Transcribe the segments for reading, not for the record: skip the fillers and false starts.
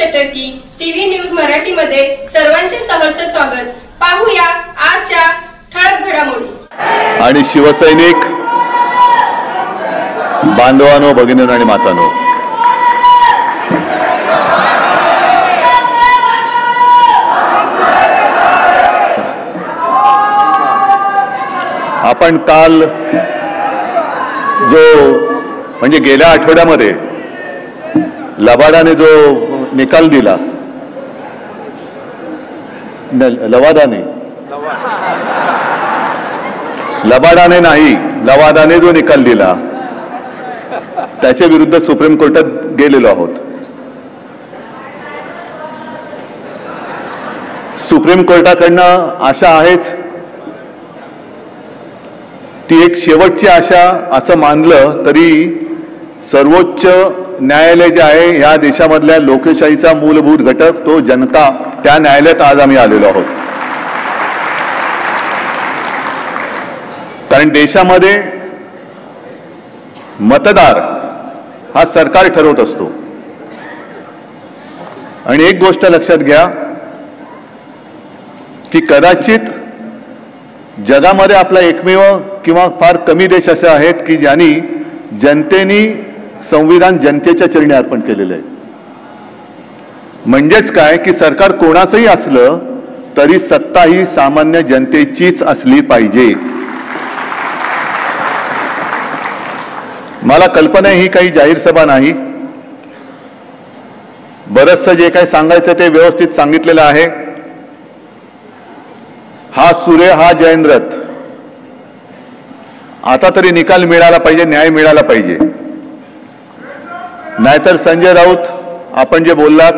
चटर्की TV news Marathi मध्ये सर्वांचे सहर्ष स्वागत। पाहूया आजच्या ठळक घडामोडी। आणि शिवसैनिक बांधवांनो, भगिनींनो आणि मातांनो, आपण काल जो म्हणजे गेल्या आठवड्यामध्ये लबाडाने जो निकाल दिला, लबाडाने नाही, लवादाने जो निकाल दिला त्याच्या विरुद्ध सुप्रीम कोर्टात गेलेलो आहोत। सुप्रीम कोर्टाकडनं आशा आहेच, ती एक शेवटची आशा असं मानलं तरी सर्वोच्च न्यायालय जे आहे ह्या देशामधल्या लोकशाहीचा मूलभूत घटक, तो जनता, त्या न्यायालयात आज आम्ही आलेलो आहोत। कारण देशामध्ये मतदार हा सरकार ठरवत असतो। आणि एक गोष्ट लक्षात घ्या की कदाचित जगामध्ये आपला एकमेव किंवा फार कमी देश असे आहेत की ज्यांनी जनतेने संविधान जनतेच्या चरणी अर्पण केलेलं आहे। म्हणजेच काय की सरकार कोणाचंही असलं तरी सत्ता ही सामान्य जनतेचीच असली पाहिजे। मला कल्पना ही काही जाहीर सभा नाही, बरंचसं जे काही सांगायचं ते व्यवस्थित सांगितलेलं आहे। हा सूर्य हा जयेंद्र, आता तरी निकाल मिळाला पाहिजे, न्याय मिळाला पाहिजे। नाहीतर संजय राऊत, आपण जे बोललात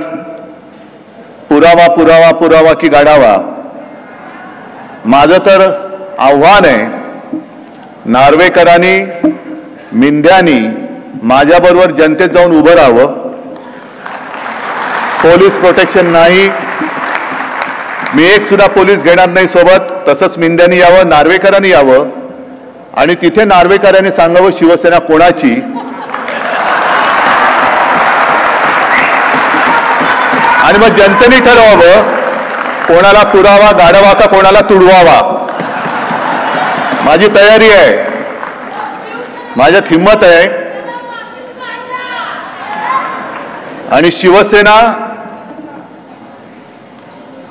पुरावा पुरावा पुरावा की गाडावा, माझं तर आव्हान आहे, नार्वेकरांनी मिंद्यांनी माझ्याबरोबर जनतेत जाऊन उभं राहावं। पोलीस प्रोटेक्शन नाही, मी एक सुद्धा पोलीस घेणार नाही सोबत, तसंच मिंद्यांनी यावं, नार्वेकरांनी यावं आणि तिथे नार्वेकरांनी सांगावं शिवसेना कोणाची, आणि मग जनतेने ठरवावं कोणाला पुरावा गाडवा का कोणाला तुडवावा। माझी तयारी आहे, माझ्यात हिम्मत आहे। आणि शिवसेना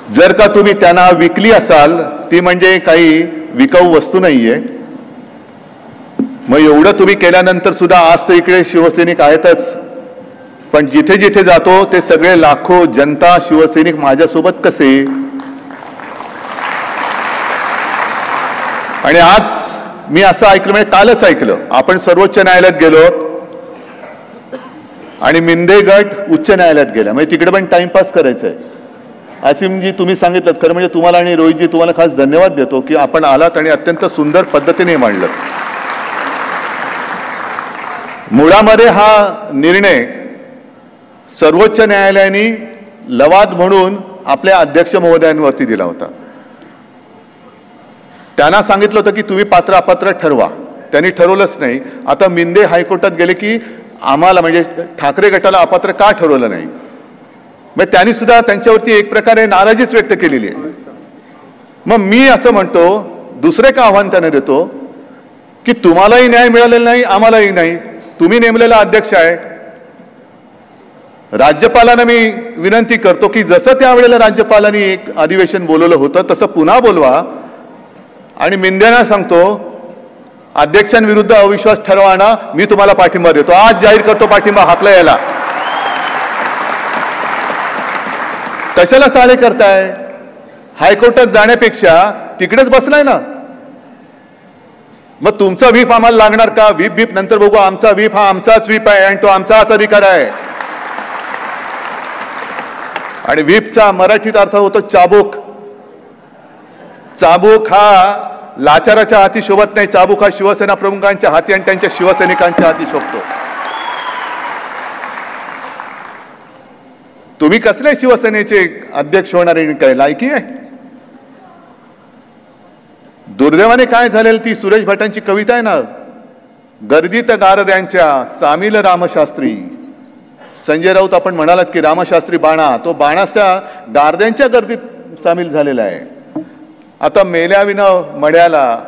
जर का तुम्ही त्यांना विकली असाल, ती म्हणजे काही विकाऊ वस्तू नाहीये। मग एवढं तुम्ही केल्यानंतर सुद्धा आज तर इकडे शिवसैनिक आहेतच, पण जिथे जिथे जातो ते सगळे लाखो जनता शिवसैनिक माझ्यासोबत कसे। आणि आज मी असं ऐकलं, म्हणजे कालच ऐकलं, आपण सर्वोच्च न्यायालयात गेलो आणि मिंदे गट उच्च न्यायालयात गेला, म्हणजे तिकडे पण टाइमपास करायचा आहे। असीमजी तुम्ही सांगितलं, खरं म्हणजे तुम्हाला आणि रोहितजी तुम्हाला खास धन्यवाद देतो की आपण आलात आणि अत्यंत सुंदर पद्धतीने मांडलं। मुळामध्ये हा निर्णय सर्वोच्च न्यायालयाने लवाद म्हणून आपल्या अध्यक्ष महोदयांवरती दिला होता। त्यांना सांगितलं होतं की तुम्ही पात्र अपात्र ठरवा, त्यांनी ठरवलंच नाही। आता मिंदे हायकोर्टात गेले की आम्हाला म्हणजे ठाकरे गटाला अपात्र का ठरवलं नाही, मग त्यांनी सुद्धा त्यांच्यावरती एक प्रकारे नाराजीच व्यक्त केलेली आहे। मग मी असं म्हणतो, दुसरे का आव्हान त्यांना देतो की तुम्हालाही न्याय मिळालेला नाही, आम्हालाही नाही, तुम्ही नेमलेला अध्यक्ष आहे। राज्यपालांना मी विनंती करतो की जसं त्यावेळेला राज्यपालांनी एक अधिवेशन बोलवलं होतं तसं पुन्हा बोलवा। आणि मिंद्यांना सांगतो, अध्यक्षांविरुद्ध अविश्वास ठरवाना, मी तुम्हाला पाठिंबा देतो, आज जाहीर करतो पाठिंबा हातला यायला। कशाला चाळे करताय? हायकोर्टात जाण्यापेक्षा तिकडेच बसलाय ना। मग तुमचा व्हीप आम्हाला लागणार का? व्हीप नंतर बघू, आमचा व्हीप हा आमचाच व्हीप आहे आणि तो आमचाच अधिकार आहे। आणि व्हीपचा मराठीत अर्थ होतो चाबूक। चाबूक हा लाचाराच्या हाती शोभत नाही, चाबूक हा शिवसेना प्रमुखांच्या हाती आणि त्यांच्या शिवसैनिकांच्या हाती शोभतो। तुम्ही कसले शिवसेनेचे अध्यक्ष होणारे, काय लायकी आहे? दुर्दैवाने काय झालेलं, ती सुरेश भटांची कविता आहे ना, गर्दीत गारद्यांच्या सामील रामशास्त्री, संजय राऊत आपण म्हणालात की रामशास्त्री बाणा, तो बाणाच त्या गारद्यांच्या गर्दीत सामील झालेला आहे. आता मेल्याविना मड्याला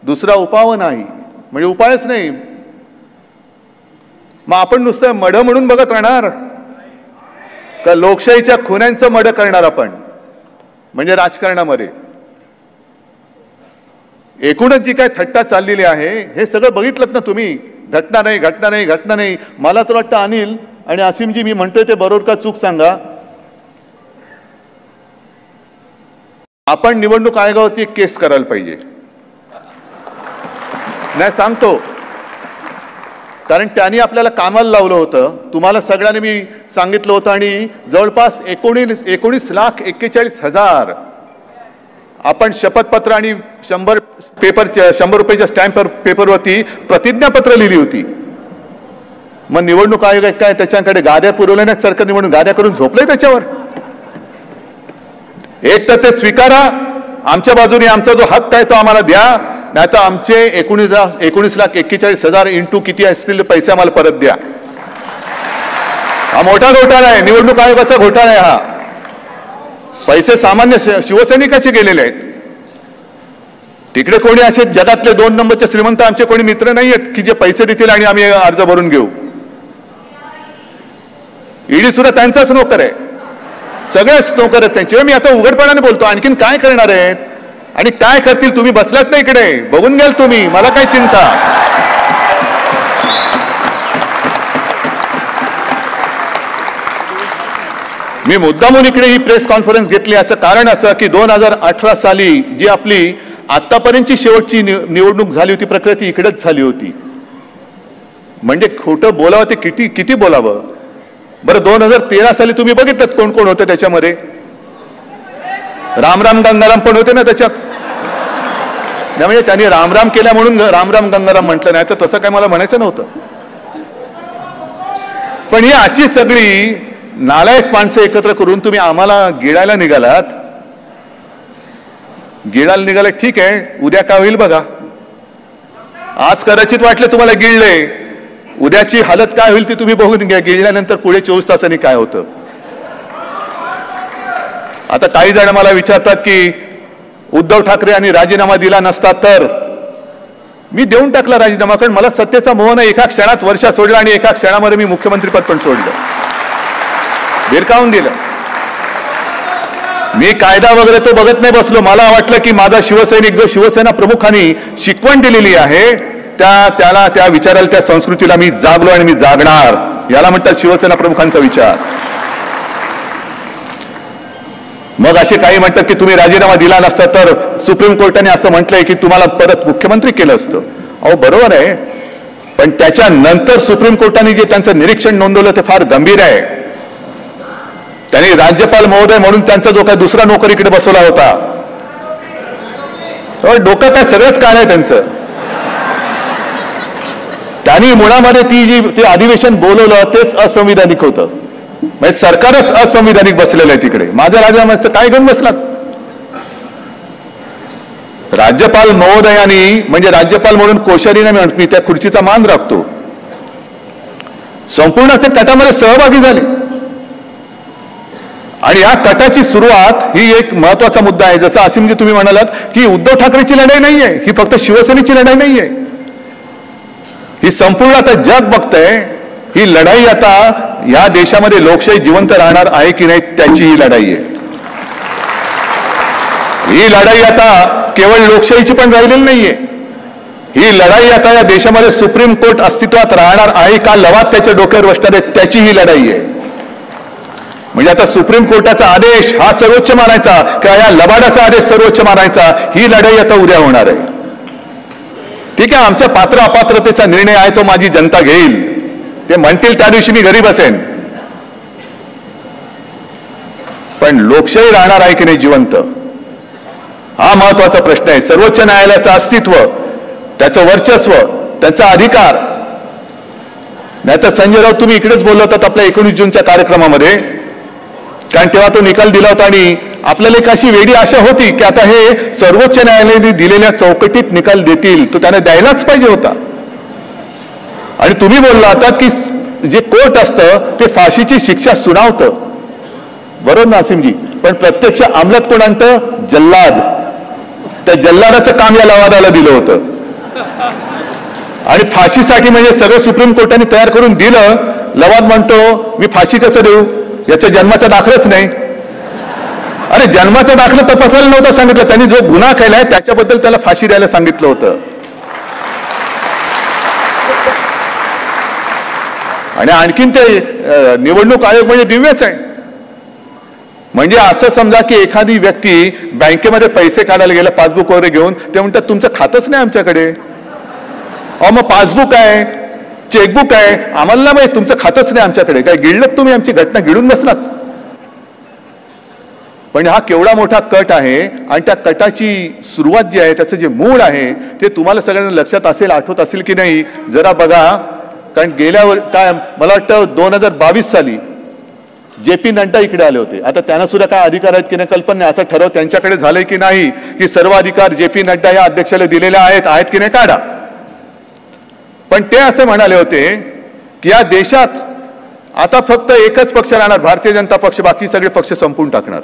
दुसरा उपाव नाही, म्हणजे उपायच नाही. मग आपण नुसतं मड म्हणून बघत राहणार का लोकशाहीच्या खुन्यांचं मड करणार आपण? म्हणजे राजकारणामध्ये एकूणच जी काय थट्टा चाललेली आहे हे सगळं बघितलं ना तुम्ही. घटना नाही, घटना नाही, घटना नाही. मला तर वाटतं अनिल आणि असीमजी, मी म्हणतोय ते बरोबर का चूक सांगा, आपण निवडणूक आयोगावरती एक केस करायला पाहिजे. नाही सांगतो, कारण त्यांनी आपल्याला कामाला लावलं होतं. तुम्हाला सगळ्यांनी मी सांगितलं होतं आणि जवळपास 19,41,41,000 आपण शपथपत्र आणि 100 रुपयाच्या स्टॅम्प पेपरवरती प्रतिज्ञापत्र लिहिली होती. मग निवडणूक आयोग काय त्याच्याकडे गाद्या पुरवल्या नाही? सरकार निवडणूक गाद्या करून झोपलंय त्याच्यावर. एक तर ते स्वीकारा, आमच्या बाजूने आमचा जो हक्क आहे तो आम्हाला द्या, नाही तर आमचे 19,41,000 इंटू किती असतील पैसे आम्हाला परत द्या. हा मोठा घोटाळा आहे, निवडणूक आयोगाचा घोटाळा आहे हा. पैसे सामान्य शिवसैनिकाचे गेलेले आहेत. तिकडे कोणी असे जगातले 2 नंबरचे श्रीमंत आमचे कोणी मित्र नाही आहेत की जे पैसे देतील आणि आम्ही अर्ज भरून घेऊ. ईडी सुद्धा त्यांचाच नोकर आहे, सगळेच नोकर आहेत त्यांचे. मी आता उघडपणाने बोलतो, आणखीन काय करणार आहेत आणि काय करतील? तुम्ही बसलात ना इकडे, बघून घ्याल तुम्ही, मला काय चिंता. मी मुद्दामून इकडे ही प्रेस कॉन्फरन्स घेतली याचं कारण असं की 2018 साली जी आपली आतापर्यंतची शेवटची निवडणूक झाली होती प्रक्रिया ती इकडेच झाली होती. म्हणजे खोटं बोलावं ते किती किती बोलावं. बरं 2013 साली तुम्ही बघितलं कोण कोण होतं त्याच्यामध्ये? रामराम गंगाराम पण होते ना त्याच्यात. म्हणजे त्यांनी रामराम केल्या म्हणून रामराम गंगाराम म्हटलं, नाही तर तसं काय मला म्हणायचं नव्हतं. पण ही अशी सगळी नालायक माणसं एकत्र करून तुम्ही आम्हाला गिळायला निघालात. गिळायला निघाले ठीक आहे, उद्या काय होईल बघा. आज कदाचित वाटलं तुम्हाला गिळले, उद्याची हालत काय होईल ती तुम्ही बघून घ्या. गिळल्यानंतर पुढे 24 तासांनी काय होतं. आता काही जण मला विचारतात की उद्धव ठाकरे यांनी राजीनामा दिला नसता तर. मी देऊन टाकला राजीनामा, कारण मला सत्तेचा मोह नाही. एका क्षणात वर्षा सोडला आणि एका क्षणामध्ये मी मुख्यमंत्रीपद पण सोडलं, भिरकावून दिलं. मी कायदा वगैरे तो बघत नाही बसलो. मला वाटलं की माझा शिवसैनिक जो शिवसेना प्रमुखांनी शिकवण दिलेली आहे त्या विचाराला, त्या संस्कृतीला मी जागलो आणि मी जागणार. याला म्हणतात शिवसेना प्रमुखांचा विचार. मग असे काही म्हणतात की तुम्ही राजीनामा दिला नसता तर सुप्रीम कोर्टाने असं म्हटलंय की तुम्हाला परत मुख्यमंत्री केलं असतं. अहो बरोबर आहे, पण त्याच्यानंतर सुप्रीम कोर्टाने जे त्यांचं निरीक्षण नोंदवलं ते फार गंभीर आहे. त्यांनी राज्यपाल महोदय म्हणून त्यांचा जो काय दुसरा नोकर इकडे बसवला होता, डोकं काय सगळंच काय आहे त्यांचं. त्यांनी मुळामध्ये ते अधिवेशन बोलवलं तेच असंविधानिक होतं. म्हणजे सरकारच असंविधानिक बसलेलं आहे तिकडे. माझ्या राजीनाम्याचं काय घेऊन बसलात? राज्यपाल महोदयांनी, म्हणजे राज्यपाल म्हणून कोश्यारीने मी त्या खुर्चीचा मान राखतो, संपूर्ण ते तटामध्ये सहभागी झाले. आणि या तटाची सुरुवात ही एक महत्वाचा मुद्दा आहे. जसं असीमजी तुम्ही म्हणालात की उद्धव ठाकरेची लढाई नाहीये, ही फक्त शिवसेनेची लढाई नाहीये, ही संपूर्ण आता जग बघतंय. ही लढाई आता या देशामध्ये लोकशाही जिवंत राहणार आहे की नाही त्याची ही लढाई आहे. ही लढाई आता केवळ लोकशाहीची पण राहिलेली नाहीये. ही लढाई आता या देशामध्ये सुप्रीम कोर्ट अस्तित्वात राहणार आहे का लवाद त्याच्या डोक्यावर बसणार आहे त्याची ही लढाई आहे. म्हणजे आता सुप्रीम कोर्टाचा आदेश हा सर्वोच्च मानायचा किंवा या लबाडाचा आदेश सर्वोच्च मानायचा, ही लढाई आता उद्या होणार आहे. ठीक आहे, आमच्या पात्र अपात्रतेचा निर्णय आहे तो माझी जनता घेईल. ते म्हणतील त्या दिवशी मी घरी बसेन. पण लोकशाही राहणार आहे की नाही जिवंत, हा महत्वाचा प्रश्न आहे. सर्वोच्च न्यायालयाचं अस्तित्व, त्याचं वर्चस्व, त्याचा अधिकार. नाही तर संजय राऊत तुम्ही इकडेच बोलला होतात आपल्या 19 जूनच्या कार्यक्रमामध्ये, कारण तेव्हा तो निकाल दिला होता आणि आपल्याला एक अशी वेडी आशा होती की आता हे सर्वोच्च न्यायालयाने दिलेल्या चौकटीत निकाल देतील, तो त्याने द्यायलाच पाहिजे होता. आणि तुम्ही बोलला होता की जे कोर्ट असतं ते फाशीची शिक्षा सुनावतं, बरोबर नासिमजी? पण प्रत्यक्ष अंमलात कोण आणतं? जल्लाद. त्या जल्लादाचं काम या लवादाला दिलं होतं. आणि फाशीसाठी म्हणजे सगळं सुप्रीम कोर्टाने तयार करून दिलं. लवाद म्हणतो मी फाशी कसं देऊ, याचा जन्माचा दाखलाच नाही. अरे जन्माचा दाखला तपासायला नव्हता सांगितलं, त्यांनी जो गुन्हा केलाय त्याच्याबद्दल त्याला फाशी द्यायला सांगितलं होतं. आणि आणखीन ते निवडणूक आयोग म्हणजे दिव्यच आहे. म्हणजे असं समजा की एखादी व्यक्ती बँकेमध्ये पैसे काढायला गेला पासबुक वगैरे घेऊन, ते म्हणतात तुमचं खातंच नाही आमच्याकडे. अहो मग पासबुक आहे, चेकबुक आहे, आम्हाला नाही माहिती, तुमचं खातंच नाही आमच्याकडे. काय गिळलं तुम्ही आमची घटना गिळून बसलात? पण हा केवढा मोठा कट आहे. आणि त्या कटाची सुरुवात जी आहे, त्याचं जे मूळ आहे ते तुम्हाला सगळ्यांना लक्षात असेल, आठवत असेल की नाही जरा बघा. कारण गेल्यावर काय मला वाटतं 2022 साली JP नड्डा इकडे आले होते. आता त्यांना सुद्धा काय अधिकार आहेत की नाही कल्पना नाही. असा ठराव त्यांच्याकडे झालंय की नाही की सर्व अधिकार JP नड्डा या अध्यक्षाला दिलेले आहेत की नाही काढा. पण ते असे म्हणाले होते की या देशात आता फक्त एकच पक्ष राहणार, भारतीय जनता पक्ष, बाकी सगळे पक्ष संपून टाकणार.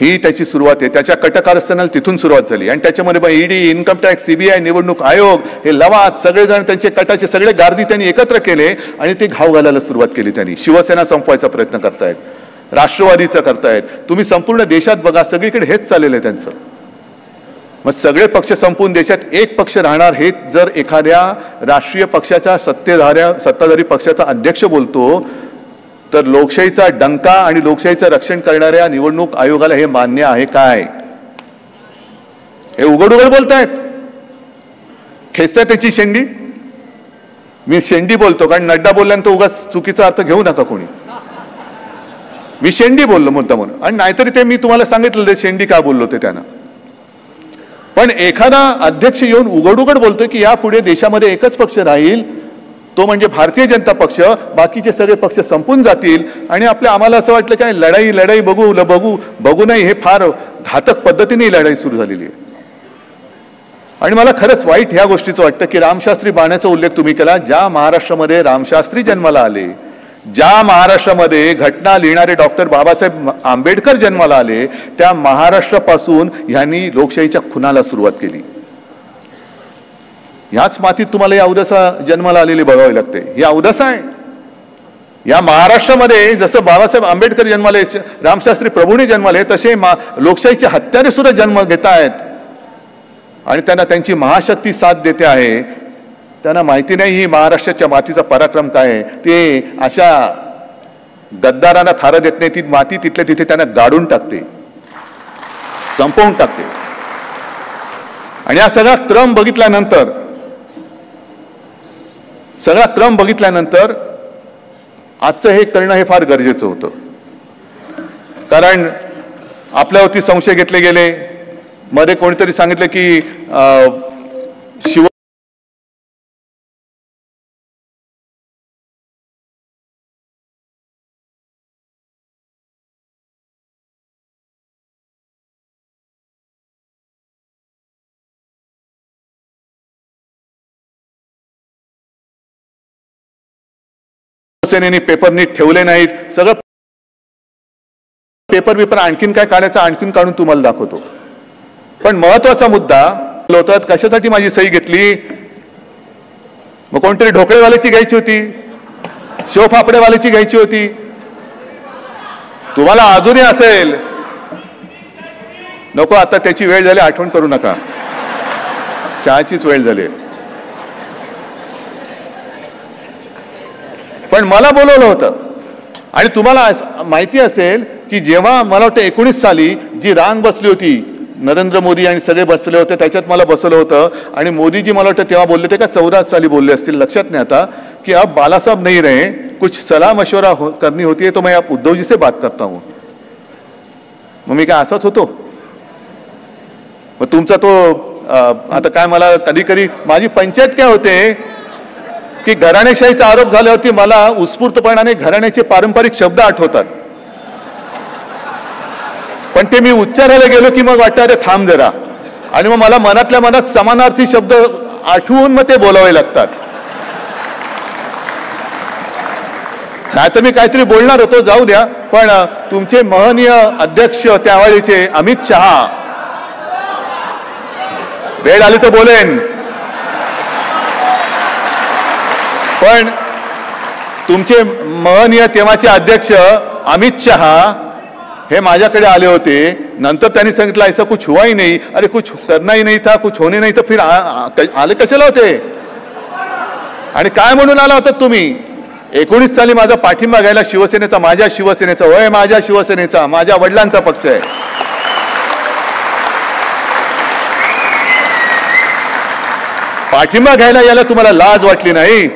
ही त्याची सुरुवात आहे. त्याच्या कटकारस्थानाला तिथून सुरुवात झाली. आणि त्याच्यामध्ये ED, इन्कम टॅक्स, CBI, निवडणूक आयोग, हे लवाद सगळेजण त्यांचे कटाचे सगळे गार्दी त्यांनी एकत्र केले आणि ते घाव घालायला सुरुवात केली. त्यांनी शिवसेना संपवायचा प्रयत्न करतायत, राष्ट्रवादीचा करतायत. तुम्ही संपूर्ण देशात बघा, सगळीकडे हेच चाललेलं आहे त्यांचं. मग सगळे पक्ष संपून देशात एक पक्ष राहणार हे जर एखाद्या राष्ट्रीय पक्षाच्या सत्ताधारी पक्षाचा अध्यक्ष बोलतो, तर लोकशाहीचा डंका आणि लोकशाहीचं रक्षण करणाऱ्या निवडणूक आयोगाला हे मान्य आहे काय? हे उघड उघड बोलतायत, खेचताय त्याची शेंडी. मी शेंडी बोलतो कारण नड्डा बोलल्यानंतर उगाच चुकीचा अर्थ घेऊ नका कोणी. मी शेंडी बोललो मुद्दा म्हणून. आणि नाहीतरी ते मी तुम्हाला सांगितलं ते शेंडी का बोललो ते त्यांना. पण एखादा अध्यक्ष येऊन उघड उघड बोलतोय की यापुढे देशामध्ये एकच पक्ष राहील, तो म्हणजे भारतीय जनता पक्ष, बाकीचे सगळे पक्ष संपून जातील. आणि आम्हाला असं वाटलं काय लढाई बघू नाही, हे फार घातक पद्धतीने लढाई सुरू झालेली आहे. आणि मला खरंच वाईट ह्या गोष्टीचं वाटतं की रामशास्त्री बाण्याचा उल्लेख तुम्ही केला. ज्या महाराष्ट्रामध्ये रामशास्त्री जन्माला आले, ज्या महाराष्ट्रामध्ये घटना लिहिणारे डॉक्टर बाबासाहेब आंबेडकर जन्माला आले, त्या महाराष्ट्रापासून ह्यांनी लोकशाहीच्या खुनाला सुरुवात केली. ह्याच मातीत तुम्हाला या अवदसा जन्माला आलेली बघावी लागते. ही अवदसा आहे. या महाराष्ट्रामध्ये जसं बाबासाहेब आंबेडकर जन्माले, रामशास्त्री प्रभूने जन्माले, तसे लोकशाहीचे हत्यारे सुद्धा जन्म घेत आहेत. आणि त्यांना त्यांची महाशक्ती साथ देते आहे. त्यांना माहिती नाही ही महाराष्ट्राच्या मातीचा पराक्रम काय आहे. ते अशा गद्दारांना थारा देत नाही. ती माती तिथल्या तिथे त्यांना गाडून टाकते, संपवून टाकते. आणि हा सगळा क्रम बघितल्यानंतर आजचं हे करणं हे फार गरजेचं होतं. कारण आपल्यावरती संशय घेतले गेले. मध्ये कोणीतरी सांगितलं की सेनेने पेपर नीट ठेवले नाहीत. सगळं पेपर आणखीन काय काढायचं, आणखीन काढून तुम्हाला दाखवतो. पण महत्वाचा मुद्दा होता, कशासाठी माझी सही घेतली? मग कोणतरी ढोकळेवाल्याची घ्यायची होती, शेवफाफडेवाल्याची घ्यायची होती. तुम्हाला अजूनही असेल, नको आता त्याची वेळ झाली, आठवण करू नका, चहाचीच वेळ झाली. पण मला बोलवलं होतं. आणि तुम्हाला माहिती असेल की जेव्हा मला वाटतं 19 साली जी रांग बसली होती, नरेंद्र मोदी आणि सगळे बसले होते, त्याच्यात मला बसवलं होतं. आणि मोदीजी मला वाटतं तेव्हा बोलले ते का 14 साली बोलले असतील, लक्षात नाही आता, की अब बाला साहब नहीं रहे, कुछ सलाह मशवरा करनी होती है तो मैं आप उद्धव जी से बात करता हूं. मग मी काय असाच होतो? मग तुमचा तो आता काय, मला कधी कधी माझी पंचायत काय होते की घराणेशाहीचा आरोप झाल्यावरती मला उत्स्फूर्तपणाने घराण्याचे पारंपरिक शब्द आठवतात. पण ते मी उच्चारायला गेलो की मग वाटतं अरे थांब जरा. आणि मग मला मनातल्या मनात समानार्थी शब्द आठवून मग ते बोलावे लागतात. नाही तर मी काहीतरी बोलणार होतो, जाऊ द्या. पण तुमचे महनीय अध्यक्ष त्यावेळीचे अमित शहा, वेळ आली तर बोलेन, पण तुमचे महनीय तेव्हाचे अध्यक्ष अमित शहा हे माझ्याकडे आले होते. नंतर त्यांनी सांगितलं ऐसा कुछ हुआ ही नहीं, अरे कुछ करना ही नहीं था, कुछ होने नहीं, तर फिर आले कशाला होते आणि काय म्हणून आला होता तुम्ही? 19 साली माझा पाठिंबा घ्यायला शिवसेनेचा, माझ्या शिवसेनेचा, होय माझ्या शिवसेनेचा, माझ्या वडिलांचा पक्ष आहे. पाठिंबा घ्यायला याला तुम्हाला लाज वाटली नाही.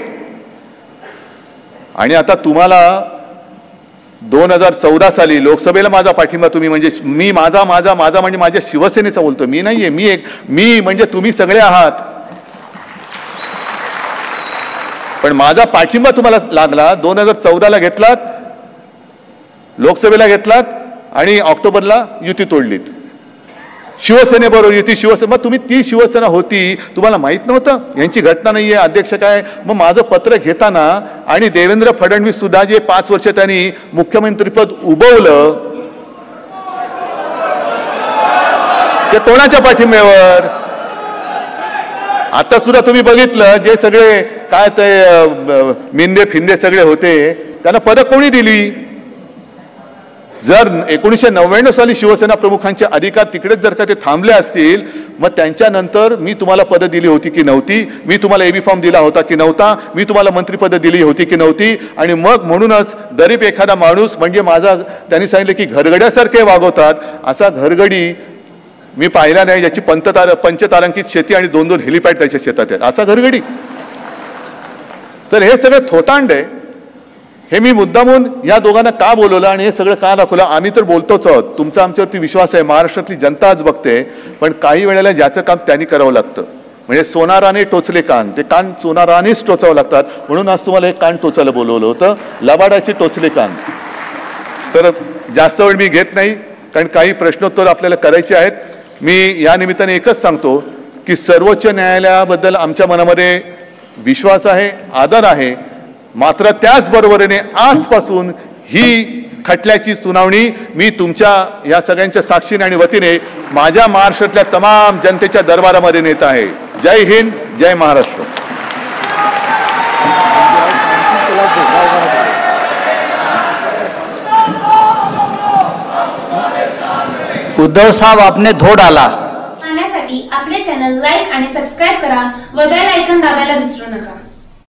आणि आता तुम्हाला 2014 साली लोकसभेला माझा पाठिंबा तुम्ही म्हणजे मी माझा माझा माझा म्हणजे माझ्या शिवसेनेचा बोलतो, मी नाहीये, मी म्हणजे तुम्ही सगळे आहात. पण माझा पाठिंबा तुम्हाला लागला. 2014ला घेतलात, लोकसभेला घेतलात आणि ऑक्टोबरला युती तोडलीत. शिवसेनेबरोबर युती, शिवसेना, मग तुम्ही ती शिवसेना होती, तुम्हाला माहित नव्हतं यांची घटना नाहीये, अध्यक्ष काय. मग माझं पत्र घेताना आणि देवेंद्र फडणवीस सुद्धा जे 5 वर्ष त्यांनी मुख्यमंत्रीपद उभवलं, ते कोणाच्या पाठिंब्यावर? आता सुद्धा तुम्ही बघितलं जे सगळे काय ते मिंदे फिंदे सगळे होते, त्यांना पदं कोणी दिली? जर 1999 साली शिवसेना प्रमुखांचे अधिकार तिकडेच जर का ते थांबले असतील, मग त्यांच्यानंतर मी तुम्हाला पदं दिली होती की नव्हती? मी तुम्हाला एबी फॉर्म दिला होता की नव्हता? मी तुम्हाला मंत्रिपदं दिली होती की नव्हती? आणि मग म्हणूनच गरीब एखादा माणूस म्हणजे माझा, त्यांनी सांगितलं की घरगड्यासारखे वागवतात, असा घरगडी मी पाहिला नाही ज्याची पंचतारांकित शेती आणि 2-2 हेलिपॅड त्याच्या शेतात आहेत, असा घरगडी. तर हे सगळं थोतांड आहे. हे मी मुद्दामून या दोघांना का बोलवलं आणि हे सगळं का दाखवलं? आम्ही तर बोलतोच आहोत, तुमचा आमच्यावरती विश्वास आहे, महाराष्ट्रातली जनता आज बघते. पण काही वेळेला ज्याचं काम त्यांनी करावं लागतं, म्हणजे सोनाराने टोचले कान, ते कान सोनारानेच टोचावं लागतात. म्हणून आज तुम्हाला एक कान टोचायला बोलवलं होतं, लबाडाचे टोचले कान. तर जास्त वेळ मी घेत नाही, कारण काही प्रश्नोत्तर आपल्याला करायचे आहेत. मी या निमित्ताने एकच सांगतो की सर्वोच्च न्यायालयाबद्दल आमच्या मनामध्ये विश्वास आहे, आदर आहे. मात्र त्याचबरोबरीने आजपासून ही खटल्याची सुनावणी मी तुमच्या या सगळ्यांच्या साक्षीने आणि वतीने माझ्या महाराष्ट्रातल्या तमाम जनतेच्या दरबारामध्ये नेत आहे. जय हिंद, जय महाराष्ट्र. उद्धव साहब आपने धो डाला. पाहण्यासाठी आपले चॅनल लाईक आणि सबस्क्राईब करा व बेल आयकॉन दाबायला विसरू नका.